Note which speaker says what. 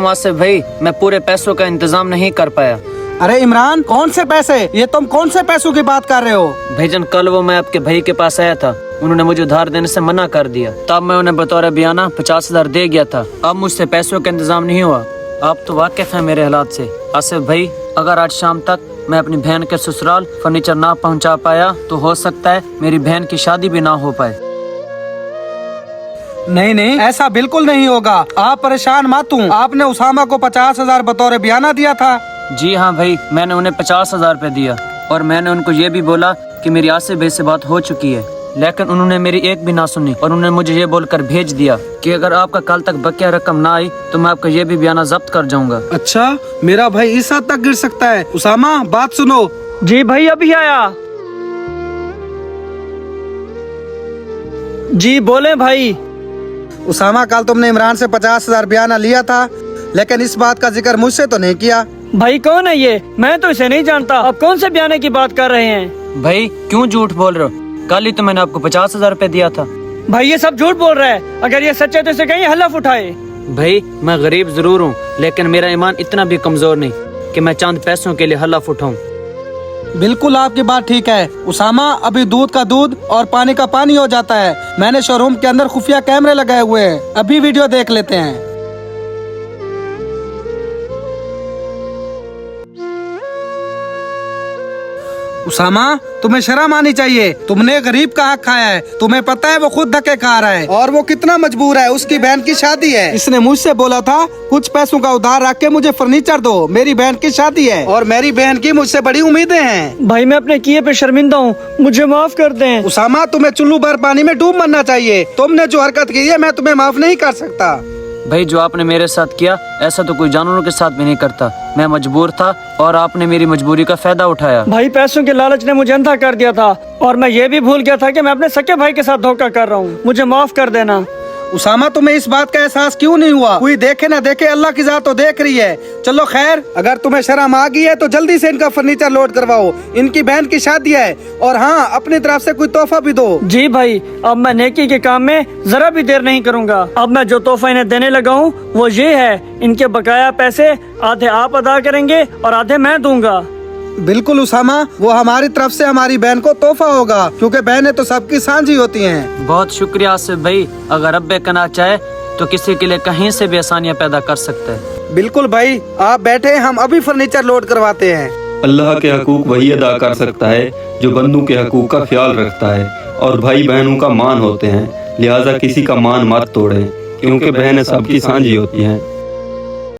Speaker 1: आसिफ भाई, मैं पूरे पैसों का इंतजाम नहीं कर पाया।
Speaker 2: अरे इमरान, कौन से पैसे? ये तुम कौन से पैसों की बात कर रहे हो?
Speaker 1: भाईजान, कल वो मैं आपके भाई के पास आया था, उन्होंने मुझे उधार देने से मना कर दिया। तब मैं उन्हें बतौर बयाना 50,000 दे गया था। अब मुझसे पैसों का इंतजाम नहीं हुआ। आप तो वाकिफ हैं मेरे हालात से। आसिफ भाई, अगर आज शाम तक मैं अपनी बहन के ससुराल फर्नीचर ना पहुंचा पाया तो हो सकता है मेरी बहन की शादी भी ना हो पाए।
Speaker 2: नहीं नहीं, ऐसा बिल्कुल नहीं होगा। आप परेशान मत हो। आपने उसामा को 50,000 बतौर बयाना दिया था।
Speaker 1: जी हाँ भाई, मैंने उन्हें 50,000 रुपए दिया और मैंने उनको ये भी बोला कि मेरी आसिफ भाई से बात हो चुकी है, लेकिन उन्होंने मेरी एक भी ना सुनी और उन्होंने मुझे ये बोलकर भेज दिया कि अगर आपका कल तक बकिया रकम ना आई तो मैं आपका ये भी बयाना जब्त कर जाऊंगा।
Speaker 2: अच्छा, मेरा भाई इस हद तक गिर सकता है? उसामा, बात सुनो।
Speaker 3: जी भाई, अभी आया। जी बोले भाई।
Speaker 2: उसामा, कल तुमने इमरान से 50,000 बयाना लिया था, लेकिन इस बात का जिक्र मुझसे तो नहीं किया।
Speaker 3: भाई कौन है ये? मैं तो इसे नहीं जानता। आप कौन से बयाने की बात कर रहे हैं?
Speaker 1: भाई क्यों झूठ बोल रहे हो? कल ही तो मैंने आपको 50,000 रुपए दिया था।
Speaker 3: भाई ये सब झूठ बोल रहा है। अगर ये सच है तो इसे कहीं हलफ उठाए।
Speaker 1: भाई मैं गरीब जरूर हूँ, लेकिन मेरा ईमान इतना भी कमजोर नहीं कि मैं चंद पैसों के लिए हलफ उठाऊं।
Speaker 2: बिल्कुल आपकी बात ठीक है उसामा। अभी दूध का दूध और पानी का पानी हो जाता है। मैंने शोरूम के अंदर खुफिया कैमरे लगाए हुए हैं, अभी वीडियो देख लेते हैं। उसामा, तुम्हें शर्म आनी चाहिए। तुमने गरीब का हक खाया है। तुम्हें पता है वो खुद धक्के खा रहा है और वो कितना मजबूर है। उसकी बहन की शादी है। इसने मुझसे बोला था कुछ पैसों का उधार रख के मुझे फर्नीचर दो, मेरी बहन की शादी है और मेरी बहन की मुझसे बड़ी उम्मीदें हैं।
Speaker 3: भाई मैं अपने किए पे शर्मिंदा हूँ, मुझे माफ कर दें।
Speaker 2: उसामा, तुम्हें चुल्लू भर पानी में डूब मरना चाहिए। तुमने जो हरकत की है मैं तुम्हें माफ नहीं कर सकता।
Speaker 1: भाई जो आपने मेरे साथ किया ऐसा तो कोई जानवरों के साथ भी नहीं करता। मैं मजबूर था और आपने मेरी मजबूरी का फायदा उठाया।
Speaker 3: भाई पैसों के लालच ने मुझे अंधा कर दिया था और मैं ये भी भूल गया था कि मैं अपने सके भाई के साथ धोखा कर रहा हूँ। मुझे माफ कर देना।
Speaker 2: उसामा, तुम्हें इस बात का एहसास क्यों नहीं हुआ? कोई देखे ना देखे, अल्लाह की जात तो देख रही है। चलो खैर, अगर तुम्हें शर्म आ गई है तो जल्दी से इनका फर्नीचर लोड करवाओ। इनकी बहन की शादी है और हाँ, अपनी तरफ से कोई तोहफा भी दो।
Speaker 3: जी भाई, अब मैं नेकी के काम में जरा भी देर नहीं करूँगा। अब मैं जो तोहफा इन्हें देने लगा हूँ वो ये है, इनके बकाया पैसे आधे आप अदा करेंगे और आधे मैं दूंगा।
Speaker 2: बिल्कुल उसामा, वो हमारी तरफ से हमारी बहन को तोहफा होगा, क्योंकि बहनें तो सबकी साझी होती हैं।
Speaker 1: बहुत शुक्रिया आसिफ भाई। अगर रब्बे करना चाहे तो किसी के लिए कहीं से भी आसानियाँ पैदा कर सकते हैं।
Speaker 2: बिल्कुल भाई, आप बैठे, हम अभी फर्नीचर लोड करवाते हैं।
Speaker 4: अल्लाह के हकूक वही अदा कर सकता है जो बंदों के हकूक का ख्याल रखता है, और भाई बहनों का मान होते हैं, लिहाजा किसी का मान मत तोड़ें, क्योंकि बहनें सबकी साझी होती हैं।